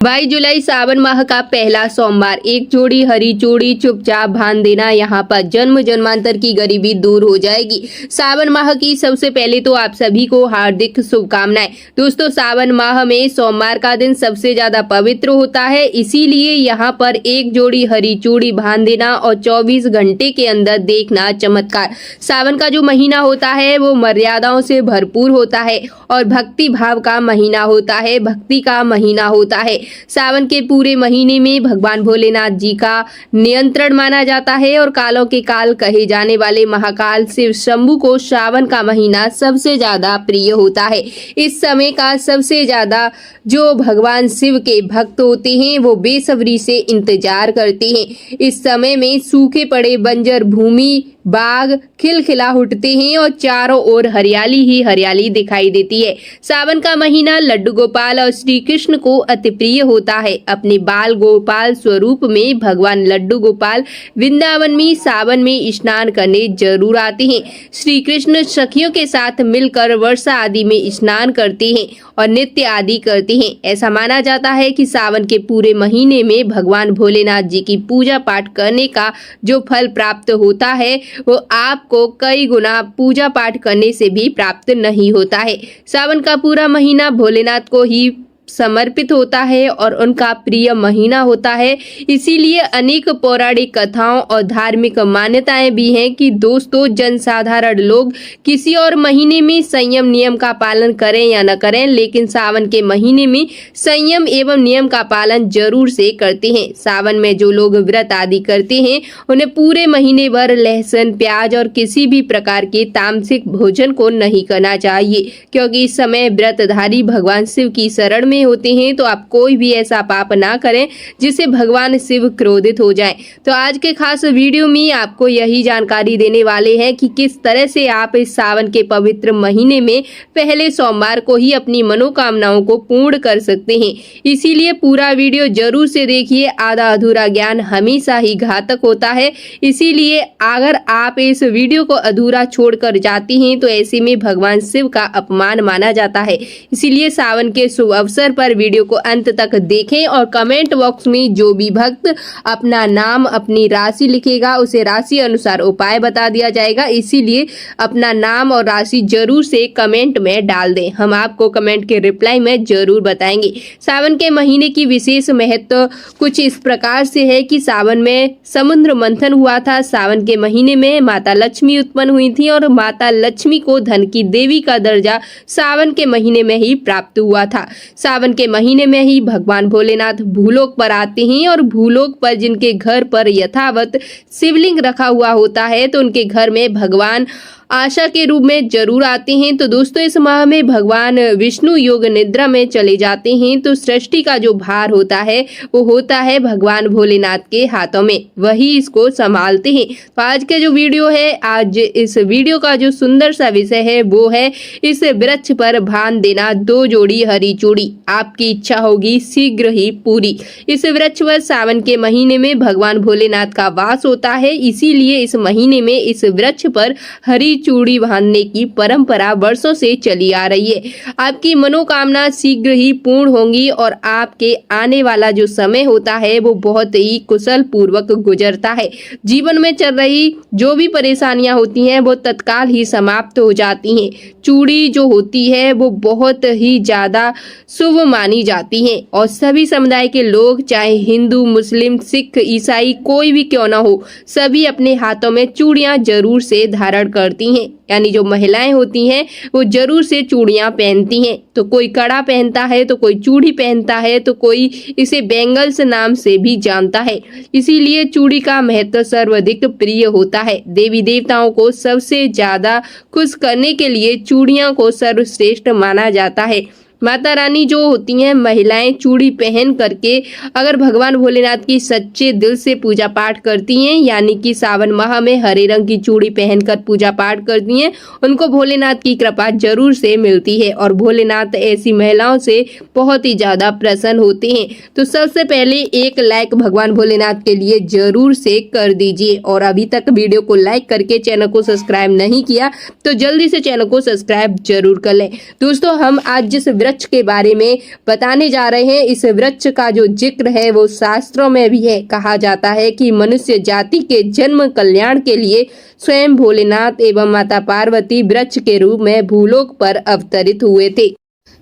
22 जुलाई सावन माह का पहला सोमवार। एक जोड़ी हरी चूड़ी चुपचाप बांध देना, यहाँ पर जन्म जन्मांतर की गरीबी दूर हो जाएगी। सावन माह की सबसे पहले तो आप सभी को हार्दिक शुभकामनाएं। दोस्तों, सावन माह में सोमवार का दिन सबसे ज्यादा पवित्र होता है, इसीलिए यहाँ पर एक जोड़ी हरी चूड़ी बांध देना और 24 घंटे के अंदर देखना चमत्कार। सावन का जो महीना होता है वो मर्यादाओं से भरपूर होता है और भक्ति भाव का महीना होता है, भक्ति का महीना होता है। सावन के पूरे महीने में भगवान भोलेनाथ जी का नियंत्रण माना जाता है और कालों के काल कहे जाने वाले महाकाल शिव शंभू को सावन का महीना सबसे ज्यादा प्रिय होता है। इस समय का सबसे ज्यादा जो भगवान शिव के भक्त होते हैं वो बेसब्री से इंतजार करते हैं। इस समय में सूखे पड़े बंजर भूमि, बाग खिलखिला उठते हैं और चारों ओर हरियाली ही हरियाली दिखाई देती है। सावन का महीना लड्डू गोपाल और श्री कृष्ण को अति प्रिय होता है। अपने बाल गोपाल स्वरूप में भगवान लड्डू गोपाल वृंदावन में सावन में स्नान करने जरूर आते हैं। श्री कृष्ण सखियों के साथ मिलकर वर्षा आदि में स्नान करते हैं और नित्य आदि करते हैं। ऐसा माना जाता है कि सावन के पूरे महीने में भगवान भोलेनाथ जी की पूजा पाठ करने का जो फल प्राप्त होता है वो आपको कई गुना पूजा पाठ करने से भी प्राप्त नहीं होता है। सावन का पूरा महीना भोलेनाथ को ही समर्पित होता है और उनका प्रिय महीना होता है, इसीलिए अनेक पौराणिक कथाओं और धार्मिक मान्यताएं भी हैं कि दोस्तों, जनसाधारण लोग किसी और महीने में संयम नियम का पालन करें या न करें, लेकिन सावन के महीने में संयम एवं नियम का पालन जरूर से करते हैं। सावन में जो लोग व्रत आदि करते हैं उन्हें पूरे महीने भर लहसुन, प्याज और किसी भी प्रकार के तामसिक भोजन को नहीं करना चाहिए, क्योंकि इस समय व्रतधारी भगवान शिव की शरण में होते हैं। तो आप कोई भी ऐसा पाप ना करें जिससे भगवान शिव क्रोधित हो जाएं। तो आज के खास वीडियो में आपको यही जानकारी देने वाले हैं कि किस तरह से आप इस सावन के पवित्र महीने में पहले सोमवार को ही अपनी मनोकामनाओं को पूर्ण कर सकते हैं। इसीलिए पूरा वीडियो जरूर से देखिए। आधा अधूरा ज्ञान हमेशा ही घातक होता है, इसीलिए अगर आप इस वीडियो को अधूरा छोड़कर जाती हैं तो ऐसे में भगवान शिव का अपमान माना जाता है। इसीलिए सावन के शुभ अवसर पर वीडियो को अंत तक देखें और कमेंट बॉक्स में जो भी भक्त अपना नाम, अपनी राशि लिखेगा उसे राशि अनुसार उपाय बता दिया जाएगा। इसीलिए अपना नाम और राशि जरूर से कमेंट में डाल दें, हम आपको कमेंट के रिप्लाई में जरूर बताएंगे। सावन के महीने की विशेष महत्व कुछ इस प्रकार से है कि सावन में समुद्र मंथन हुआ था। सावन के महीने में माता लक्ष्मी उत्पन्न हुई थी और माता लक्ष्मी को धन की देवी का दर्जा सावन के महीने में ही प्राप्त हुआ था। सावन के महीने में ही भगवान भोलेनाथ भूलोक पर आते हैं और भूलोक पर जिनके घर पर यथावत शिवलिंग रखा हुआ होता है तो उनके घर में भगवान आशा के रूप में जरूर आते हैं। तो दोस्तों, इस माह में भगवान विष्णु योग निद्रा में चले जाते हैं, तो सृष्टि का जो भार होता है वो होता है भगवान भोलेनाथ के हाथों में, वही इसको संभालते हैं। तो आज के जो वीडियो है, आज इस वीडियो का जो सुंदर सा विषय है वो है इस वृक्ष पर बांध देना 2 जोड़ी हरी चूड़ी, आपकी इच्छा होगी शीघ्र ही पूरी। इस वृक्ष पर सावन के महीने में भगवान भोलेनाथ का वास होता है, इसीलिए इस महीने में इस वृक्ष पर हरी चूड़ी बांधने की परंपरा वर्षों से चली आ रही है। आपकी मनोकामना शीघ्र ही पूर्ण होंगी और आपके आने वाला जो समय होता है वो बहुत ही कुशल पूर्वक गुजरता है। जीवन में चल रही जो भी परेशानियां होती हैं वो तत्काल ही समाप्त हो जाती हैं। चूड़ी जो होती है वो बहुत ही ज्यादा शुभ मानी जाती है और सभी समुदाय के लोग, चाहे हिंदू, मुस्लिम, सिख, ईसाई कोई भी क्यों ना हो, सभी अपने हाथों में चूड़ियां जरूर से धारण करती हैं। यानी जो महिलाएं होती हैं वो जरूर से चूड़ियां पहनती हैं। तो कोई कड़ा पहनता है, तो कोई चूड़ी पहनता है, तो कोई इसे बैंगल्स नाम से भी जानता है। इसीलिए चूड़ी का महत्व सर्वाधिक प्रिय होता है। देवी देवताओं को सबसे ज्यादा खुश करने के लिए चूड़ियां को सर्वश्रेष्ठ माना जाता है। माता रानी जो होती हैं, महिलाएं चूड़ी पहन करके अगर भगवान भोलेनाथ की सच्चे दिल से पूजा पाठ करती हैं, यानी कि सावन माह में हरे रंग की चूड़ी पहनकर पूजा पाठ करती हैं, उनको भोलेनाथ की कृपा जरूर से मिलती है और भोलेनाथ ऐसी महिलाओं से बहुत ही ज्यादा प्रसन्न होते हैं। तो सबसे पहले एक लाइक भगवान भोलेनाथ के लिए जरूर से कर दीजिए और अभी तक वीडियो को लाइक करके चैनल को सब्सक्राइब नहीं किया तो जल्दी से चैनल को सब्सक्राइब जरूर कर लें। दोस्तों, हम आज जिस वृक्ष के बारे में बताने जा रहे हैं। इस वृक्ष का जो जिक्र है वो शास्त्रों में भी है। कहा जाता है कि मनुष्य जाति के जन्म कल्याण के लिए स्वयं भोलेनाथ एवं माता पार्वती वृक्ष के रूप में भूलोक पर अवतरित हुए थे।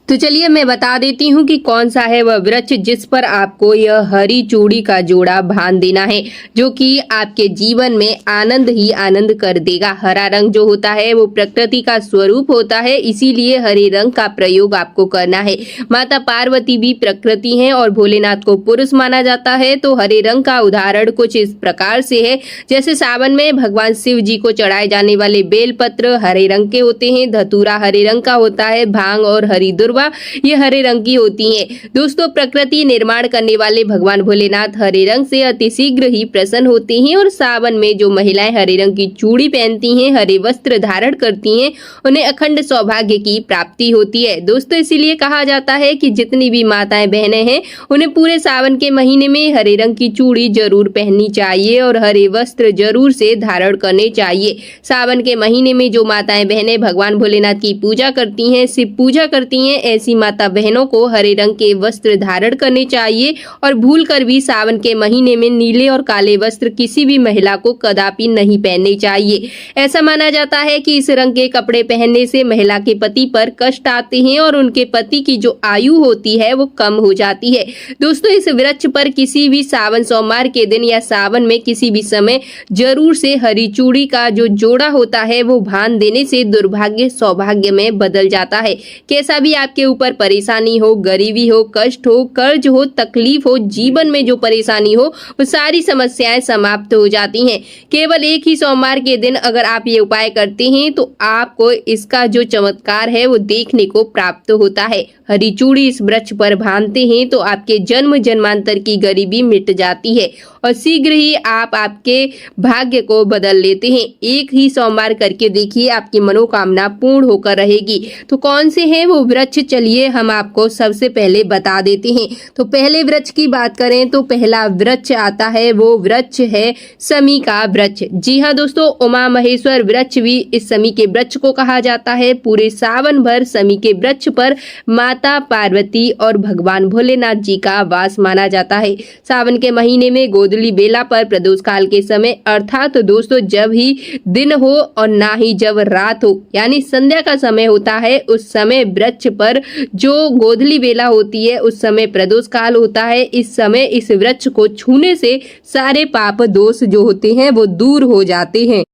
तो चलिए मैं बता देती हूँ कि कौन सा है वह वृक्ष जिस पर आपको यह हरी चूड़ी का जोड़ा बांध देना है, जो कि आपके जीवन में आनंद ही आनंद कर देगा। हरा रंग जो होता है वो प्रकृति का स्वरूप होता है, इसीलिए हरे रंग का प्रयोग आपको करना है। माता पार्वती भी प्रकृति हैं और भोलेनाथ को पुरुष माना जाता है। तो हरे रंग का उदाहरण कुछ इस प्रकार से है, जैसे सावन में भगवान शिव जी को चढ़ाए जाने वाले बेलपत्र हरे रंग के होते हैं, धतूरा हरे रंग का होता है, भांग और हरी दुर्वा ये हरे रंग की होती हैं। दोस्तों, प्रकृति निर्माण करने वाले भगवान भोलेनाथ हरे रंग से अतिशीघ्र ही प्रसन्न होते हैं और सावन में जो महिलाएं हरे रंग की चूड़ी पहनती हैं, हरे वस्त्र धारण करती हैं, उन्हें अखंड सौभाग्य की प्राप्ति होती है। दोस्तों, इसीलिए कहा जाता है कि जितनी भी माताएं बहनें हैं उन्हें पूरे सावन के महीने में हरे रंग की चूड़ी जरूर पहननी चाहिए और हरे वस्त्र जरूर से धारण करने चाहिए। सावन के महीने में जो माताएं बहनें भगवान भोलेनाथ की पूजा करती हैं, शिव पूजा करती हैं, ऐसी माता बहनों को हरे रंग के वस्त्र धारण करने चाहिए और भूलकर भी सावन के महीने में नीले और काले वस्त्र किसी भी महिला को कदापि नहीं पहनने चाहिए। ऐसा माना जाता है कि इस रंग के कपड़े पहनने से महिला के पति पर कष्ट आते हैं और उनके पति की जो आयु होती है वो कम हो जाती है। दोस्तों, इस वृक्ष पर किसी भी सावन सोमवार के दिन या सावन में किसी भी समय जरूर से हरी चूड़ी का जो जोड़ा होता है वो बांध देने से दुर्भाग्य सौभाग्य में बदल जाता है। कैसा भी आपके ऊपर परेशानी हो, गरीबी हो, कष्ट हो, कर्ज हो, तकलीफ हो, जीवन में जो परेशानी हो वो सारी समस्याएं समाप्त हो जाती हैं। केवल एक ही सोमवार के दिन अगर आप ये उपाय करते हैं तो आपको इसका जो चमत्कार है वो देखने को प्राप्त होता है। हरी चूड़ी इस वृक्ष पर बांधते हैं तो आपके जन्म जन्मांतर की गरीबी मिट जाती है और शीघ्र ही आप आपके भाग्य को बदल लेते हैं। एक ही सोमवार करके देखिए, आपकी मनोकामना पूर्ण होकर रहेगी। तो कौन से हैं वो वृक्ष, चलिए हम आपको सबसे पहले बता देते हैं। तो पहले वृक्ष की बात करें तो पहला वृक्ष आता है वो वृक्ष है समी का वृक्ष। जी हाँ दोस्तों, उमा महेश्वर वृक्ष भी इस समी के वृक्ष को कहा जाता है। पूरे सावन भर समी के वृक्ष पर माता पार्वती और भगवान भोलेनाथ जी का वास माना जाता है। सावन के महीने में गोधली बेला पर प्रदोष काल के समय, अर्थात दोस्तों जब ही दिन हो और ना ही जब रात हो, यानी संध्या का समय होता है, उस समय वृक्ष पर जो गोधली बेला होती है उस समय प्रदोष काल होता है। इस समय इस वृक्ष को छूने से सारे पाप दोष जो होते हैं वो दूर हो जाते हैं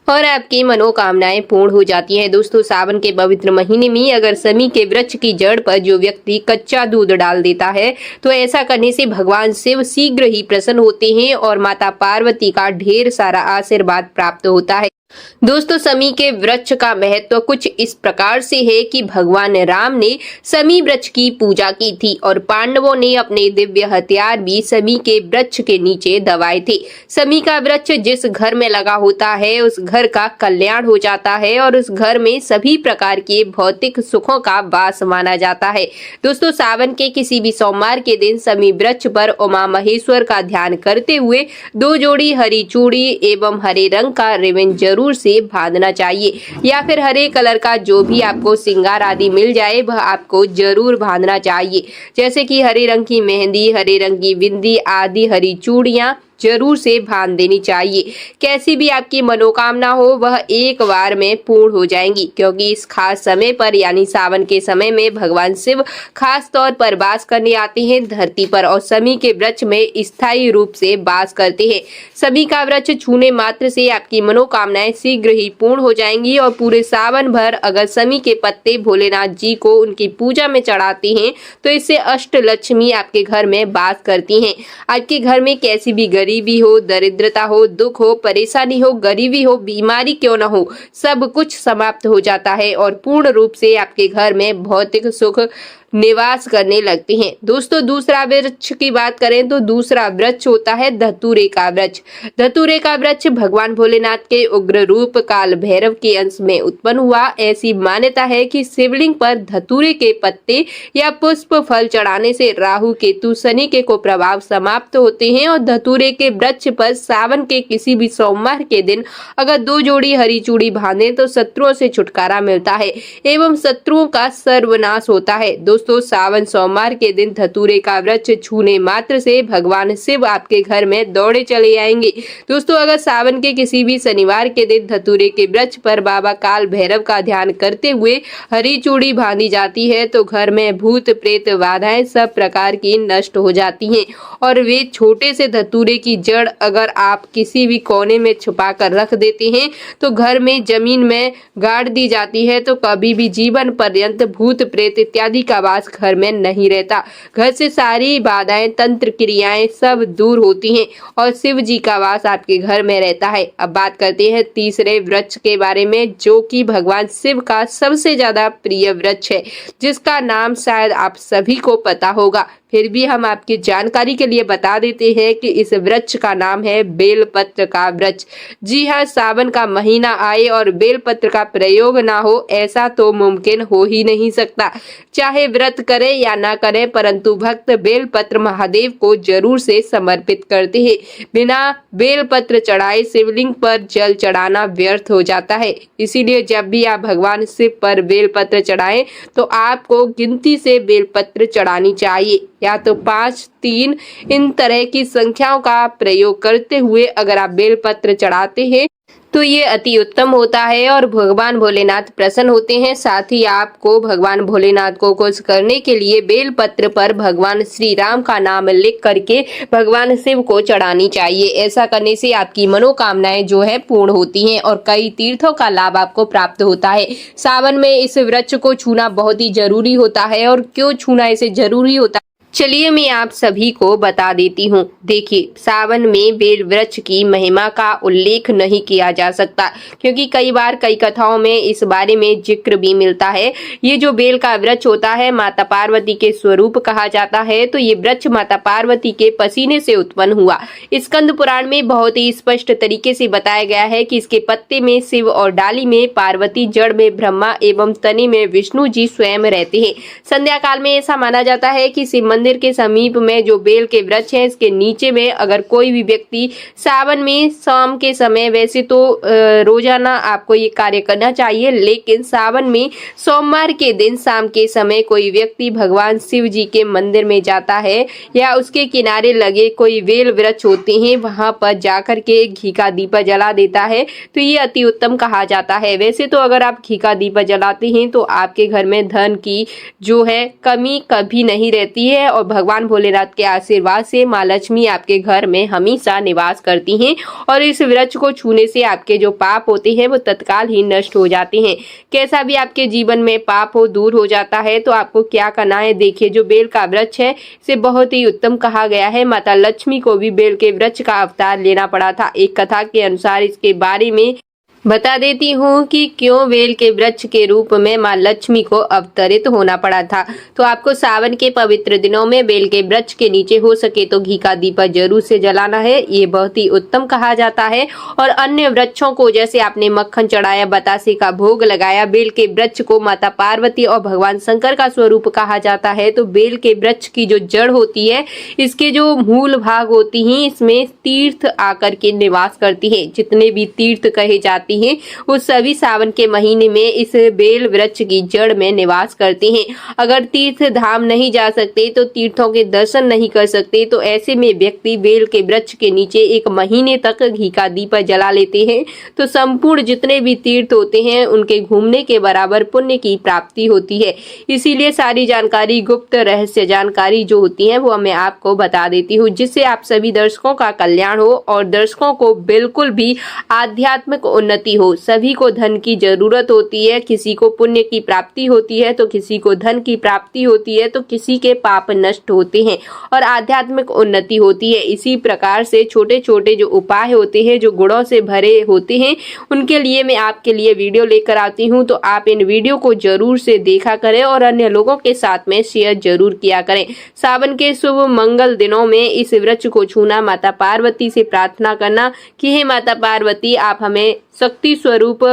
और आपकी मनोकामनाएं पूर्ण हो जाती हैं। दोस्तों, सावन के पवित्र महीने में अगर समी के वृक्ष की जड़ पर जो व्यक्ति कच्चा दूध डाल देता है तो ऐसा करने से भगवान शिव शीघ्र ही प्रसन्न होते हैं और माता पार्वती का ढेर सारा आशीर्वाद प्राप्त होता है। दोस्तों, समी के वृक्ष का महत्व कुछ इस प्रकार से है कि भगवान राम ने समी वृक्ष की पूजा की थी और पांडवों ने अपने दिव्य हथियार भी समी के वृक्ष के नीचे दबाए थे। समी का वृक्ष जिस घर में लगा होता है उस घर का कल्याण हो जाता है और उस घर में सभी प्रकार के भौतिक सुखों का वास माना जाता है। दोस्तों, सावन के किसी भी सोमवार के दिन समी वृक्ष पर उमा महेश्वर का ध्यान करते हुए 2 जोड़ी हरी चूड़ी एवं हरे रंग का रिबन जरूर से बांधना चाहिए या फिर हरे कलर का जो भी आपको श्रृंगार आदि मिल जाए वह आपको जरूर बांधना चाहिए, जैसे कि हरे रंग की मेहंदी, हरे रंग की बिंदी आदि हरी चूड़ियां जरूर से बांध देनी चाहिए। कैसी भी आपकी मनोकामना हो वह एक बार में पूर्ण हो जाएंगी, क्योंकि इस खास समय पर यानी सावन के समय में भगवान शिव खास तौर पर वास करने आते हैं धरती पर और समी के वृक्ष में स्थायी रूप से वास करते हैं। समी का वृक्ष छूने मात्र से आपकी मनोकामनाएं शीघ्र ही पूर्ण हो जाएंगी और पूरे सावन भर अगर समी के पत्ते भोलेनाथ जी को उनकी पूजा में चढ़ाते हैं तो इससे अष्ट लक्ष्मी आपके घर में वास करती हैं। आपके घर में कैसी भी गरीबी हो, दरिद्रता हो, दुख हो, परेशानी हो, गरीबी हो, बीमारी क्यों न हो, सब कुछ समाप्त हो जाता है और पूर्ण रूप से आपके घर में भौतिक सुख निवास करने लगते हैं। दोस्तों, दूसरा वृक्ष की बात करें तो दूसरा वृक्ष होता है धतूरे का वृक्ष। धतूरे का वृक्ष भगवान भोलेनाथ के उग्र रूप काल भैरव के अंश में उत्पन्न हुआ। ऐसी मान्यता है कि शिवलिंग पर धतूरे के पत्ते या पुष्प फल चढ़ाने से राहु केतु शनि के को प्रभाव समाप्त होते हैं और धतूरे के वृक्ष पर सावन के किसी भी सोमवार के दिन अगर 2 जोड़ी हरी चूड़ी बांधे तो शत्रुओं से छुटकारा मिलता है एवं शत्रुओं का सर्वनाश होता है। दोस्तों सावन सोमवार के दिन धतूरे का वृक्ष छूने मात्र से भगवान शिव आपके घर में दौड़े चले आएंगे। दोस्तों अगर सावन के किसी भी शनिवार के दिन धतूरे के वृक्ष पर बाबा काल भैरव का ध्यान करते हुए हरी चूड़ी बांधी जाती है तो घर में भूत प्रेत बाधाएं सब प्रकार की नष्ट हो जाती हैं। और वे छोटे से धतूरे की जड़ अगर आप किसी भी कोने में छुपा कर रख देते हैं तो घर में जमीन में गाड़ दी जाती है तो कभी भी जीवन पर्यंत भूत प्रेत इत्यादि का वास घर में नहीं रहता। घर से सारी बाधाएं तंत्र क्रियाएं सब दूर होती हैं और शिव जी का वास आपके घर में रहता है। अब बात करते हैं तीसरे वृक्ष के बारे में जो कि भगवान शिव का सबसे ज्यादा प्रिय वृक्ष है, जिसका नाम शायद आप सभी को पता होगा, फिर भी हम आपकी जानकारी के लिए बता देते हैं कि इस वृक्ष का नाम है बेलपत्र का वृक्ष। जी हाँ, सावन का महीना आए और बेलपत्र का प्रयोग ना हो ऐसा तो मुमकिन हो ही नहीं सकता। चाहे व्रत करे या ना करे परंतु भक्त बेलपत्र महादेव को जरूर से समर्पित करते हैं। बिना बेलपत्र चढ़ाए शिवलिंग पर जल चढ़ाना व्यर्थ हो जाता है। इसीलिए जब भी आप भगवान शिव पर बेलपत्र चढ़ाएं तो आपको गिनती से बेलपत्र चढ़ानी चाहिए, या तो 5, 3 इन तरह की संख्याओं का प्रयोग करते हुए अगर आप बेलपत्र चढ़ाते हैं तो ये अति उत्तम होता है और भगवान भोलेनाथ प्रसन्न होते हैं। साथ ही आपको भगवान भोलेनाथ को खुश करने के लिए बेलपत्र पर भगवान श्री राम का नाम लिख करके भगवान शिव को चढ़ानी चाहिए। ऐसा करने से आपकी मनोकामनाएं जो है पूर्ण होती हैं और कई तीर्थों का लाभ आपको प्राप्त होता है। सावन में इस वृक्ष को छूना बहुत ही जरूरी होता है। और क्यों छूना इसे जरूरी होता है चलिए मैं आप सभी को बता देती हूँ। देखिए, सावन में बेल वृक्ष की महिमा का उल्लेख नहीं किया जा सकता क्योंकि कई बार कई कथाओं में इस बारे में जिक्र भी मिलता है। ये जो बेल का वृक्ष होता है माता पार्वती के स्वरूप कहा जाता है, तो ये वृक्ष माता पार्वती के पसीने से उत्पन्न हुआ। स्कंद पुराण में बहुत ही स्पष्ट तरीके से बताया गया है कि इसके पत्ते में शिव और डाली में पार्वती, जड़ में ब्रह्मा एवं तने में विष्णु जी स्वयं रहते हैं। संध्या काल में ऐसा माना जाता है कि शिव मंदिर के समीप में जो बेल के वृक्ष है इसके नीचे में अगर कोई भी व्यक्ति सावन में शाम के समय, वैसे तो रोजाना आपको ये कार्य करना चाहिए, लेकिन सावन में सोमवार के दिन शाम के समय कोई व्यक्ति भगवान शिव जी के मंदिर में जाता है या उसके किनारे लगे कोई बेल वृक्ष होते हैं वहां पर जाकर के घी का दीपक जला देता है तो ये अति उत्तम कहा जाता है। वैसे तो अगर आप घी का दीपक जलाते हैं तो आपके घर में धन की जो है कमी कभी नहीं रहती है और भगवान भोलेनाथ के आशीर्वाद से माँ लक्ष्मी आपके घर में हमेशा निवास करती हैं और इस वृक्ष को छूने से आपके जो पाप होते हैं वो तत्काल ही नष्ट हो जाते हैं। कैसा भी आपके जीवन में पाप हो दूर हो जाता है। तो आपको क्या करना है, देखिए जो बेल का वृक्ष है इसे बहुत ही उत्तम कहा गया है। माता लक्ष्मी को भी बेल के वृक्ष का अवतार लेना पड़ा था। एक कथा के अनुसार इसके बारे में बता देती हूँ कि क्यों बेल के वृक्ष के रूप में माँ लक्ष्मी को अवतरित होना पड़ा था। तो आपको सावन के पवित्र दिनों में बेल के वृक्ष के नीचे हो सके तो घी का दीपक जरूर से जलाना है, ये बहुत ही उत्तम कहा जाता है। और अन्य वृक्षों को जैसे आपने मक्खन चढ़ाया, बतासे का भोग लगाया, बेल के वृक्ष को माता पार्वती और भगवान शंकर का स्वरूप कहा जाता है। तो बेल के वृक्ष की जो जड़ होती है, इसके जो मूल भाग होती हैं, इसमें तीर्थ आकर के निवास करती है। जितने भी तीर्थ कहे जाते हैं वो सभी सावन के महीने में इस बेल वृक्ष की जड़ में निवास करते हैं। अगर तीर्थ धाम नहीं जा सकते तो तीर्थों के दर्शन नहीं कर सकते तो ऐसे में व्यक्ति बेल के वृक्ष के नीचे 1 महीने तक घी का दीपक जला लेते हैं तो संपूर्ण जितने भी तीर्थ होते हैं उनके घूमने के बराबर पुण्य की प्राप्ति होती है। इसीलिए सारी जानकारी, गुप्त रहस्य जानकारी जो होती है वो मैं आपको बता देती हूँ, जिससे आप सभी दर्शकों का कल्याण हो और दर्शकों को बिल्कुल भी आध्यात्मिक उन्नति हो। सभी को धन की जरूरत होती है, किसी को पुण्य की प्राप्ति होती है तो किसी को धन की प्राप्ति होती है तो किसी के पाप नष्ट होते हैं और आध्यात्मिक उन्नति होती है। इसी प्रकार से छोटे छोटे जो उपाय होते हैं जो गुणों से भरे होते हैं उनके लिए मैं आपके लिए वीडियो लेकर आती हूँ। तो आप इन वीडियो को जरूर से देखा करें और अन्य लोगों के साथ में शेयर जरूर किया करें। सावन के शुभ मंगल दिनों में इस वृक्ष को छूना, माता पार्वती से प्रार्थना करना कि हे माता पार्वती आप हमें शक्ति स्वरूप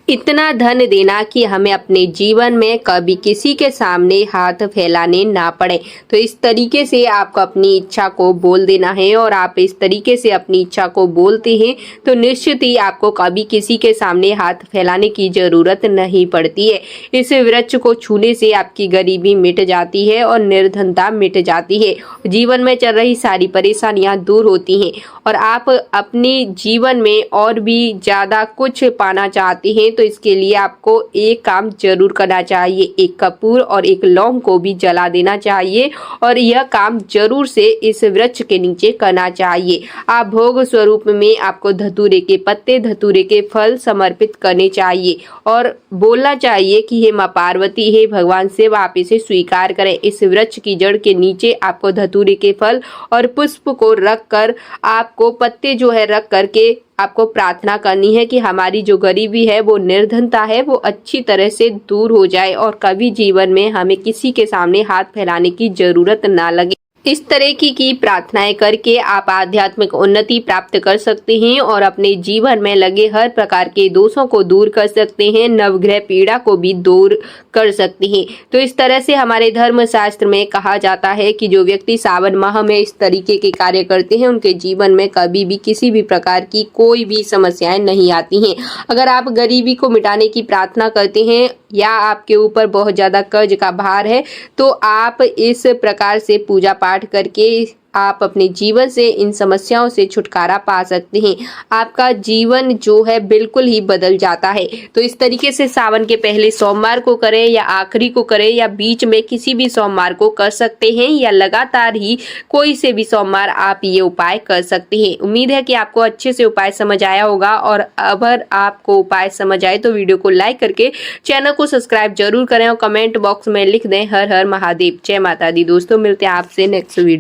इतना धन देना कि हमें अपने जीवन में कभी किसी के सामने हाथ फैलाने ना पड़े। तो इस तरीके से आपको अपनी इच्छा को बोल देना है और आप इस तरीके से अपनी इच्छा को बोलते हैं तो निश्चित ही आपको कभी किसी के सामने हाथ फैलाने की जरूरत नहीं पड़ती है। इस वृक्ष को छूने से आपकी गरीबी मिट जाती है और निर्धनता मिट जाती है। जीवन में चल रही सारी परेशानियां दूर होती हैं और आप अपने जीवन में और भी ज़्यादा कुछ पाना चाहते हैं तो इसके लिए आपको एक काम जरूर करना चाहिए। एक कपूर और एक लौंग को भी जला देना चाहिए और यह काम जरूर से इस वृक्ष के नीचे करना चाहिए। आप भोग स्वरूप में आपको धतूरे के पत्ते, धतूरे के फल समर्पित करने चाहिए और बोलना चाहिए कि हे माँ पार्वती, हे भगवान शिव, आप इसे स्वीकार करें। इस वृक्ष की जड़ के नीचे आपको धतूरे के फल और पुष्प को रख कर, आपको पत्ते जो है रख करके आपको प्रार्थना करनी है कि हमारी जो गरीबी है, वो निर्धनता है, वो अच्छी तरह से दूर हो जाए और कभी जीवन में हमें किसी के सामने हाथ फैलाने की जरूरत ना लगे। इस तरह की प्रार्थनाएं करके आप आध्यात्मिक उन्नति प्राप्त कर सकते हैं और अपने जीवन में लगे हर प्रकार के दोषों को दूर कर सकते हैं, नवग्रह पीड़ा को भी दूर कर सकते हैं। तो इस तरह से हमारे धर्म शास्त्र में कहा जाता है कि जो व्यक्ति सावन माह में इस तरीके के कार्य करते हैं उनके जीवन में कभी भी किसी भी प्रकार की कोई भी समस्याएं नहीं आती हैं। अगर आप गरीबी को मिटाने की प्रार्थना करते हैं या आपके ऊपर बहुत ज्यादा कर्ज का भार है तो आप इस प्रकार से पूजा पाठ करके आप अपने जीवन से इन समस्याओं से छुटकारा पा सकते हैं। आपका जीवन जो है बिल्कुल ही बदल जाता है। तो इस तरीके से सावन के पहले सोमवार को करें या आखिरी को करें या बीच में किसी भी सोमवार को कर सकते हैं या लगातार ही कोई से भी सोमवार आप ये उपाय कर सकते हैं। उम्मीद है कि आपको अच्छे से उपाय समझ आया होगा और अगर आपको उपाय समझ आए तो वीडियो को लाइक करके चैनल को सब्सक्राइब जरूर करें और कमेंट बॉक्स में लिख दें हर हर महादेव। जय माता दी। दोस्तों मिलते हैं आपसे नेक्स्ट वीडियो।